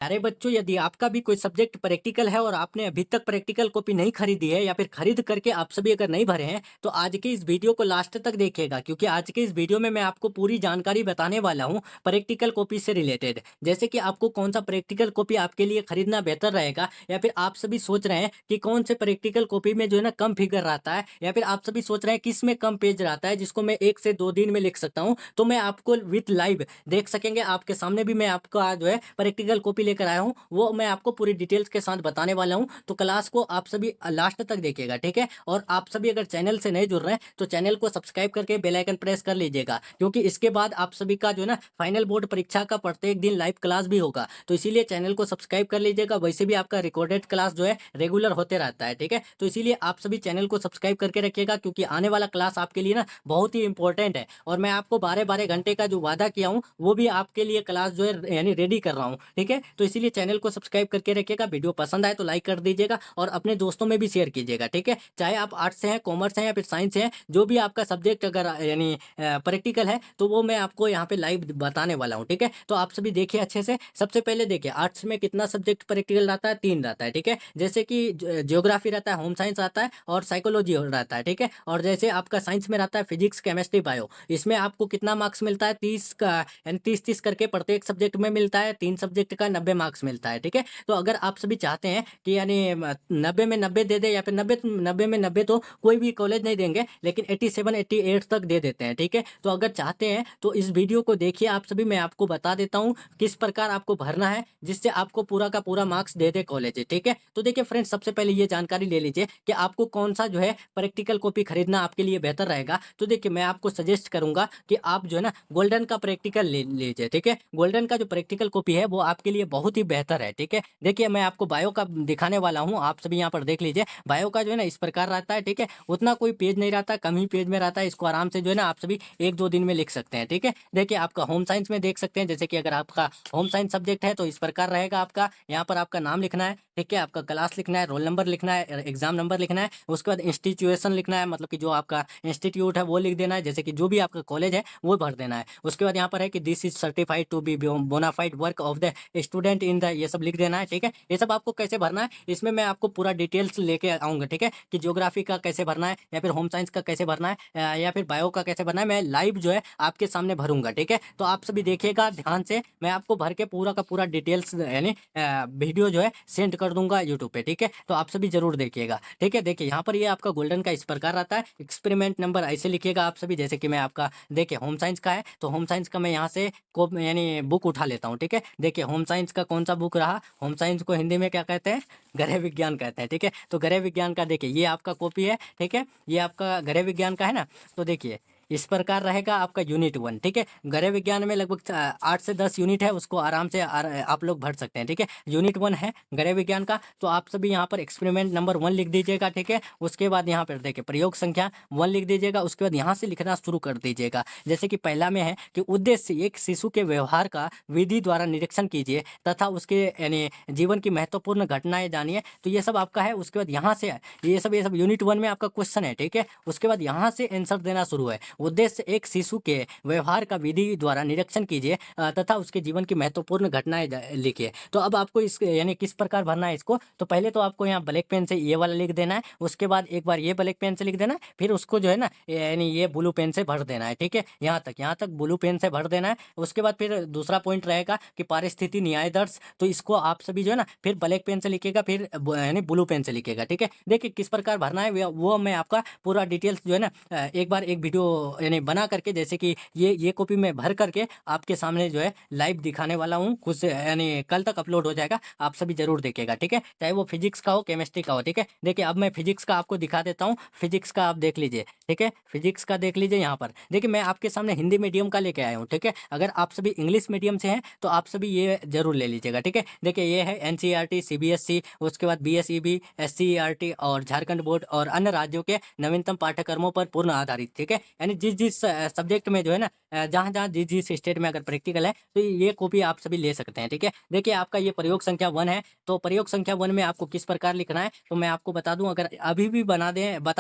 अरे बच्चों, यदि आपका भी कोई सब्जेक्ट प्रैक्टिकल है और आपने अभी तक प्रैक्टिकल कॉपी नहीं खरीदी है या फिर खरीद करके आप सभी अगर नहीं भरे हैं, तो आज के इस वीडियो को लास्ट तक देखिएगा, क्योंकि आज के इस वीडियो में मैं आपको पूरी जानकारी बताने वाला हूं प्रैक्टिकल कॉपी से रिलेटेड। जैसे कि आपको कौन सा प्रैक्टिकल कॉपी आपके लिए खरीदना बेहतर रहेगा, या फिर आप सभी सोच रहे हैं कि कौन से प्रैक्टिकल कॉपी में जो है ना कम फिगर रहता है, या फिर आप सभी सोच रहे हैं किस में कम पेज रहता है जिसको मैं 1 से 2 दिन में लिख सकता हूँ। तो मैं आपको विथ लाइव देख सकेंगे, आपके सामने भी मैं आपका जो है प्रैक्टिकल कॉपी लेकर आया हूँ, वो मैं आपको पूरी डिटेल्स के साथ बताने वाला हूँ। तो क्लास को आप सभी लास्ट तक देखिएगा, ठीक है। और आप सभी अगर चैनल से नहीं जुड़ रहे हैं तो चैनल को सब्सक्राइब करके बेल आइकन प्रेस कर लीजिएगा, क्योंकि इसके बाद आप सभी का जो है ना फाइनल बोर्ड परीक्षा का प्रत्येक दिन लाइव क्लास भी होगा। तो इसीलिए चैनल को सब्सक्राइब कर लीजिएगा। वैसे भी आपका रिकॉर्डेड क्लास जो है रेगुलर होते रहता है, ठीक है। तो इसीलिए आप सभी चैनल को सब्सक्राइब करके रखिएगा, क्योंकि आने वाला क्लास आपके लिए ना बहुत ही इंपॉर्टेंट है। और मैं आपको 12-12 घंटे का जो वादा किया हूँ वो भी आपके लिए क्लास जो है यानी रेडी कर रहा हूँ, ठीक है। तो इसीलिए चैनल को सब्सक्राइब करके रखिएगा। वीडियो पसंद आए तो लाइक कर दीजिएगा और अपने दोस्तों में भी शेयर कीजिएगा, ठीक है। चाहे आप आर्ट्स से हैं, कॉमर्स हैं या फिर साइंस से हैं, जो भी आपका सब्जेक्ट अगर यानी प्रैक्टिकल है तो वो मैं आपको यहाँ पे लाइव बताने वाला हूँ, ठीक है। तो आप सभी देखिए अच्छे से। सबसे पहले देखिए, आर्ट्स में कितना सब्जेक्ट प्रैक्टिकल रहता है? 3 रहता है, ठीक है। जैसे कि ज्योग्राफी रहता है, होम साइंस आता है और साइकोलॉजी रहता है, ठीक है। और जैसे आपका साइंस में रहता है फिजिक्स, केमिस्ट्री, बायो। इसमें आपको कितना मार्क्स मिलता है? 30 का, यानी 30-30 करके प्रत्येक सब्जेक्ट में मिलता है। 3 सब्जेक्ट का 90 मार्क्स मिलता है, ठीक है। तो अगर आप सभी चाहते हैं कि यानी 90 में 90 दे दे, या फिर 90 में 90 तो कोई भी कॉलेज नहीं देंगे, लेकिन 87 88 तक दे देते हैं, ठीक है। तो अगर चाहते हैं तो इस वीडियो को देखिए आप सभी। मैं आपको बता देता हूँ किस प्रकार आपको भरना है, जिससे आपको पूरा का पूरा मार्क्स दे दे कॉलेज, ठीक है। तो देखिए फ्रेंड्स, सबसे पहले ये जानकारी ले लीजिए कि आपको कौन सा जो है प्रैक्टिकल कॉपी खरीदना आपके लिए बेहतर रहेगा। तो देखिए, मैं आपको सजेस्ट करूंगा कि आप जो है ना गोल्डन का प्रैक्टिकल ले लीजिए, ठीक है। गोल्डन का जो प्रैक्टिकल कॉपी है वो आपके लिए बहुत ही बेहतर है, ठीक है। देखिए, मैं आपको बायो का दिखाने वाला हूँ, आप सभी यहाँ पर देख लीजिए। बायो का जो है ना इस प्रकार रहता है, ठीक है। उतना कोई पेज नहीं रहता, कम ही पेज में रहता है। इसको आराम से जो है ना आप सभी 1-2 दिन में लिख सकते हैं, ठीक है। देखिए, आपका होम साइंस में देख सकते हैं, जैसे कि अगर आपका होम साइंस सब्जेक्ट है तो इस प्रकार रहेगा आपका। यहाँ पर आपका नाम लिखना है, ठीक है। आपका क्लास लिखना है, रोल नंबर लिखना है, एग्जाम नंबर लिखना है। उसके बाद इंस्टीट्यूशन लिखना है, मतलब कि जो आपका इंस्टीट्यूट है वो लिख देना है, जैसे कि जो भी आपका कॉलेज है वो भर देना है। उसके बाद यहाँ पर है कि this is certified to be bona fide work of the student in the, ये सब लिख देना है, ठीक है। ये सब आपको कैसे भरना है इसमें मैं आपको पूरा डिटेल्स लेके आऊंगा, ठीक है। कि ज्योग्राफी का कैसे भरना है, या फिर होम साइंस का कैसे भरना है, या फिर बायो का कैसे भरना है, मैं लाइव जो है आपके सामने भरूंगा, ठीक है। तो आप सभी देखिएगा ध्यान से, मैं आपको भर के पूरा का पूरा डिटेल्स यानी वीडियो जो है सेंड कर दूंगा यूट्यूब पे, ठीक है। तो आप सभी जरूर देखिएगा, ठीक है। देखिए, यहाँ पर ये आपका गोल्डन का इस प्रकार रहता है। एक्सपेरिमेंट नंबर ऐसे लिखिएगा आप सभी, जैसे कि मैं आपका देखिए होम साइंस का है तो होम साइंस का मैं यहाँ से को यानी बुक उठा लेता हूँ, ठीक है। देखिए, होम साइंस का कौन सा बुक रहा? होम साइंस को हिंदी में क्या कहते हैं? गृह विज्ञान कहते हैं, ठीक है। तो गृह विज्ञान का देखिए ये आपका कॉपी है, ठीक है। ये आपका गृह विज्ञान का है ना। तो देखिए, इस प्रकार रहेगा आपका यूनिट 1, ठीक है। गृह विज्ञान में लगभग 8 से 10 यूनिट है, उसको आराम से आप लोग भर सकते हैं, ठीक है। यूनिट 1 है गृह विज्ञान का। तो आप सभी यहाँ पर एक्सपेरिमेंट नंबर 1 लिख दीजिएगा, ठीक है। उसके बाद यहाँ पर देखिए प्रयोग संख्या 1 लिख दीजिएगा। उसके बाद यहाँ से लिखना शुरू कर दीजिएगा, जैसे कि पहला में है कि उद्देश्य एक शिशु के व्यवहार का विधि द्वारा निरीक्षण कीजिए तथा उसके यानी जीवन की महत्वपूर्ण घटनाएं जानिए। तो ये सब आपका है। उसके बाद यहाँ से ये सब यूनिट 1 में आपका क्वेश्चन है, ठीक है। उसके बाद यहाँ से आंसर देना शुरू है। उद्देश्य एक शिशु के व्यवहार का विधि द्वारा निरीक्षण कीजिए तथा उसके जीवन की महत्वपूर्ण घटनाएं लिखिए। तो अब आपको इस यानी किस प्रकार भरना है इसको? तो पहले तो आपको यहाँ ब्लैक पेन से ये वाला लिख देना है। उसके बाद एक बार ये ब्लैक पेन से लिख देना है, फिर उसको जो है ना यानी ये ब्लू पेन से भर देना है, ठीक है। यहाँ तक ब्लू पेन से भर देना है। उसके बाद फिर दूसरा पॉइंट रहेगा कि पारिस्थिति न्याय दर्श, तो इसको आप सभी जो है ना फिर ब्लैक पेन से लिखिएगा, फिर यानी ब्लू पेन से लिखिएगा, ठीक है। देखिए किस प्रकार भरना है वो मैं आपका पूरा डिटेल्स जो है ना एक बार एक वीडियो यानी बना करके, जैसे कि ये कॉपी में भर करके आपके सामने जो है लाइव दिखाने वाला हूँ। कुछ यानी कल तक अपलोड हो जाएगा, आप सभी जरूर देखिएगा, ठीक है। चाहे वो फिजिक्स का हो, केमिस्ट्री का हो, ठीक है। देखिए, अब मैं फिजिक्स का आपको दिखा देता हूँ। फिजिक्स का आप देख लीजिए, ठीक है। फिजिक्स का देख लीजिए। यहाँ पर देखिए, मैं आपके सामने हिंदी मीडियम का लेके आया हूँ, ठीक है। अगर आप सभी इंग्लिश मीडियम से हैं तो आप सभी ये जरूर ले लीजिएगा, ठीक है। देखिए, ये है एनसीईआरटी, सीबीएसई, उसके बाद बीएसईबी, एससीईआरटी और झारखंड बोर्ड और अन्य राज्यों के नवीनतम पाठ्यक्रमों पर पूर्ण आधारित, ठीक है। यानी जिस सब्जेक्ट में जो है ना जहाँ-जहाँ जिस-जिस स्टेट में अगर प्रैक्टिकल है, तो ये कॉपी आप सभी ले सकते हैं, ठीक है? देखिए आपका ये प्रयोग संख्या 1 है, तो प्रयोग संख्या 1 में आपको किस प्रकार लिखना है, तो मैं आपको बता दूँ अगर अभी भी बता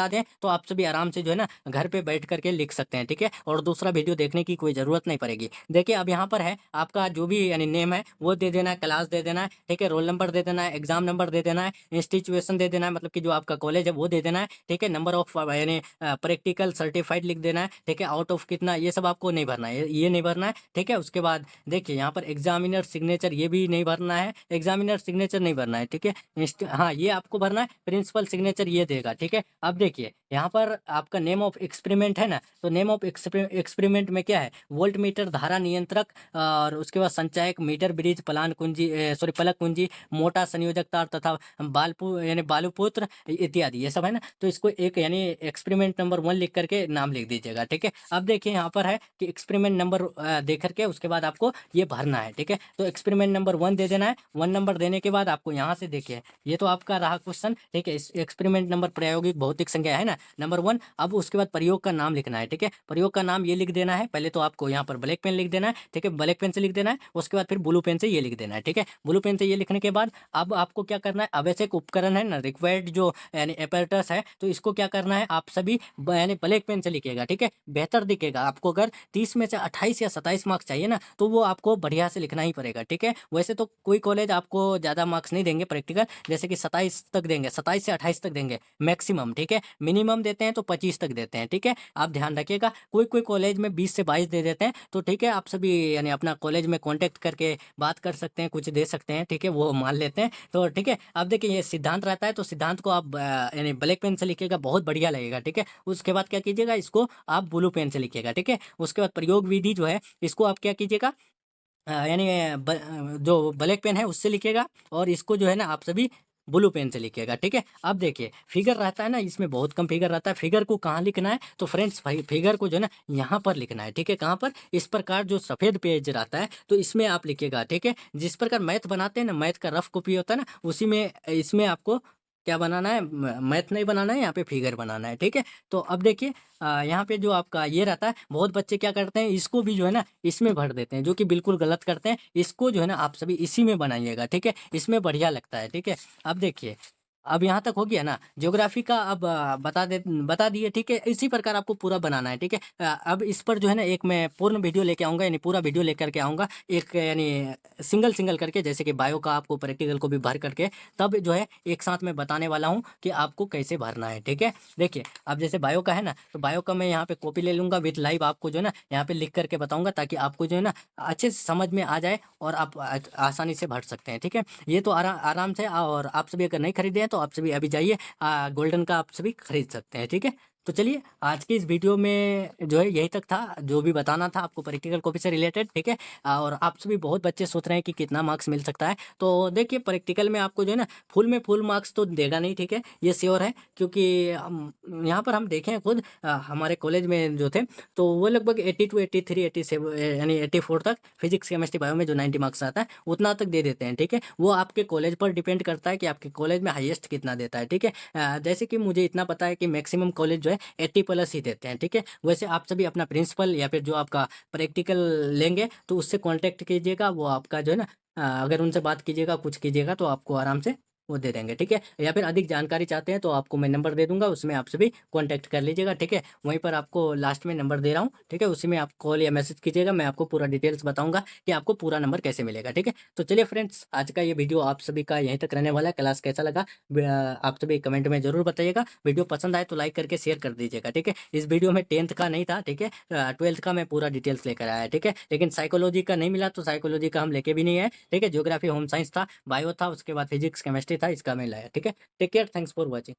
दें, तो आप सभी आराम से जो है ना घर पे बैठ कर के लिख सकते हैं, ठीक है? और दूसरा वीडियो देखने की कोई ज़रूरत नहीं पड़ेगी। देखिए अब यहाँ पर है, आपका जो भी यानी नेम है, वो दे देना है, क्लास दे देना है, ठीक है? रोल नंबर दे देना है, एग्ज़ाम नंबर दे देना है, इंस्टीट्यूशन दे देना है, मतलब कि जो आपका कॉलेज है, वो दे देना है, ठीक है? नंबर ऑफ यानी प्रैक्टिकल सर्टिफाइड लिख देना है, ठीक है? आउट ऑफ कितना, ये सब आपको नहीं भरना है, ये नहीं भरना है, ठीक है? उसके बाद देखिए यहाँ पर एग्ज़ामिनर सिग्नेचर ये भी नहीं भरना है, एग्ज़ामिनर सिग्नेचर नहीं भरना है, ठीक है? हाँ, ये आपको भरना है, प्रिंसिपल सिग्नेचर ये देगा, ठीक है? अब देखिए, यहाँ पर आपका नेम ऑफ एक्सपेरिमेंट है ना, तो नेम ऑफ एक्सपेरिमेंट में क्या है, वोल्टमीटर, धारा नियंत्रक और उसके बाद संचायक, मीटर ब्रिज, पलान कुंजी सॉरी पलक कुंजी, मोटा संयोजक तार तथा यानी बालूपुत्र इत्यादि ये सब है ना, तो इसको एक यानी एक्सपेरिमेंट नंबर 1 लिख करके नाम लिख दीजिएगा, ठीक है? अब देखिए यहाँ पर है कि एक्सपेरिमेंट नंबर दे करके उसके बाद आपको ये भरना है, ठीक है? तो एक्सपेरिमेंट नंबर 1 दे देना है, 1 नंबर देने के बाद आपको यहाँ से देखिए, ये तो आपका रहा क्वेश्चन, ठीक है? इस एक्सपेरिमेंट नंबर प्रायोगिक भौतिक संख्या है ना, नंबर 1, अब उसके बाद प्रयोग का नाम लिखना है, ठीक है? प्रयोग का नाम ये लिख देना है, पहले तो आपको यहाँ पर ब्लैक पेन लिख देना है, ठीक है? ब्लैक पेन से लिख देना है, उसके बाद फिर ब्लू पेन से ये लिख देना है, ठीक है? ब्लू पेन से ये लिखने के बाद अब आपको क्या करना है, आवश्यक उपकरण है ना, रिक्वायर्ड जो यानी apparatus है, तो इसको क्या करना है, आप सभी यानी ब्लैक पेन से लिखिएगा, ठीक है? बेहतर दिखेगा आपको। अगर 30 में से 28 या 27 मार्क्स चाहिए ना, तो वो आपको बढ़िया से लिखना ही पड़ेगा, ठीक है? वैसे तो कोई कॉलेज आपको ज़्यादा मार्क्स नहीं देंगे प्रैक्टिकल, जैसे कि 27 तक देंगे, 27 से 28 तक देंगे मैक्सिमम, ठीक है? मिनिमम देते हैं तो 25 तक देते हैं, ठीक है? आप ध्यान रखिएगा। कोई-कोई कॉलेज में 20 से 22 दे देते हैं, तो ठीक है, आप सभी यानी अपना कॉलेज में कॉन्टैक्ट करके बात कर सकते हैं, कुछ दे सकते हैं, ठीक है? वो मान लेते हैं, तो ठीक है। अब देखिए ये सिद्धांत रहता है, तो सिद्धांत को आप यानी ब्लैक पेन से लिखिएगा, बहुत बढ़िया लगेगा, ठीक है? उसके बाद क्या कीजिएगा, इसको आप ब्लू पेन से लिखिएगा, ठीक है? उसके बाद प्रयोग विधि जो है, इसको आप क्या कीजिएगा यानी जो ब्लैक पेन है उससे लिखिएगा और इसको जो है ना आप सभी ब्लू पेन से लिखिएगा, ठीक है? अब देखिए फिगर रहता है ना, इसमें बहुत कम फिगर रहता है, फिगर को कहाँ लिखना है, तो फ्रेंड्स भाई फिगर को जो है ना यहाँ पर लिखना है, ठीक है? कहाँ पर? इस प्रकार जो सफ़ेद पेज रहता है, तो इसमें आप लिखिएगा, ठीक है? जिस प्रकार मैथ बनाते हैं ना, मैथ का रफ कॉपी होता है ना, उसी में इसमें आपको क्या बनाना है, मैथ नहीं बनाना है, यहाँ पे फिगर बनाना है, ठीक है? तो अब देखिए यहाँ पे जो आपका ये रहता है, बहुत बच्चे क्या करते हैं, इसको भी जो है ना इसमें भर देते हैं, जो कि बिल्कुल गलत करते हैं। इसको जो है ना आप सभी इसी में बनाइएगा, ठीक है? इसमें बढ़िया लगता है, ठीक है? अब देखिए, अब यहाँ तक हो गया ना, ज्योग्राफ़ी का अब बता दिए, ठीक है? इसी प्रकार आपको पूरा बनाना है, ठीक है? अब इस पर जो है ना एक मैं पूर्ण वीडियो लेके आऊँगा, यानी पूरा वीडियो लेकर के आऊँगा, एक यानी सिंगल-सिंगल करके, जैसे कि बायो का आपको प्रैक्टिकल को भी भर करके, तब जो है एक साथ में बताने वाला हूँ कि आपको कैसे भरना है, ठीक है? देखिए, अब जैसे बायो का है ना, तो बायो का मैं यहाँ पे कॉपी ले लूँगा विथ लाइव, आपको जो है ना यहाँ पे लिख करके बताऊँगा, ताकि आपको जो है ना अच्छे से समझ में आ जाए और आप आसानी से भर सकते हैं, ठीक है? ये तो आराम से और आप सभी अगर नहीं खरीदे हैं, तो आप सभी अभी जाइए गोल्डन का आप सभी खरीद सकते हैं, ठीक है? तो चलिए, आज की इस वीडियो में जो है यही तक था, जो भी बताना था आपको प्रैक्टिकल कॉपी से रिलेटेड, ठीक है? और आप सभी बहुत बच्चे सोच रहे हैं कि कितना मार्क्स मिल सकता है, तो देखिए प्रैक्टिकल में आपको जो है ना फुल में फुल मार्क्स तो देगा नहीं, ठीक है? ये श्योर है, क्योंकि हम यहाँ पर हम देखे हैं खुद हमारे कॉलेज में जो थे, तो वो लगभग 80 टू 83, 87 यानी 84 तक फिजिक्स, केमिस्ट्री, बायो में जो 90 मार्क्स आता है, उतना तक दे देते हैं, ठीक है? वो आपके कॉलेज पर डिपेंड करता है कि आपके कॉलेज में हाईएस्ट कितना देता है, ठीक है? जैसे कि मुझे इतना पता है कि मैक्सिमम कॉलेज जो है 80 प्लस ही देते हैं, ठीक है? वैसे आप सभी अपना प्रिंसिपल या फिर जो आपका प्रैक्टिकल लेंगे, तो उससे कॉन्टैक्ट कीजिएगा, वो आपका जो है ना अगर उनसे बात कीजिएगा, कुछ कीजिएगा, तो आपको आराम से वो दे देंगे, ठीक है? या फिर अधिक जानकारी चाहते हैं, तो आपको मैं नंबर दे दूँगा, उसमें आप सभी कॉन्टैक्ट कर लीजिएगा, ठीक है? वहीं पर आपको लास्ट में नंबर दे रहा हूँ, ठीक है? उसी में आप कॉल या मैसेज कीजिएगा, मैं आपको पूरा डिटेल्स बताऊँगा कि आपको पूरा नंबर कैसे मिलेगा, ठीक है? तो चलिए फ्रेंड्स, आज का ये वीडियो आप सभी का यहीं तक रहने वाला है। क्लास कैसा लगा आप सभी कमेंट में ज़रूर बताइएगा। वीडियो पसंद आए तो लाइक करके शेयर कर दीजिएगा, ठीक है? इस वीडियो में 10th का नहीं था, ठीक है? 12th का मैं पूरा डिटेल्स लेकर आया, ठीक है? लेकिन साइकोलॉजी का नहीं मिला, तो साइकोलॉजी का हम लेके भी नहीं आए, ठीक है? ज्योग्राफी, होम साइंस था, बायो था, उसके बाद फिजिक्स, केमिस्ट्री था, इसका मैं लाया, ठीक है? Take care, thanks for watching.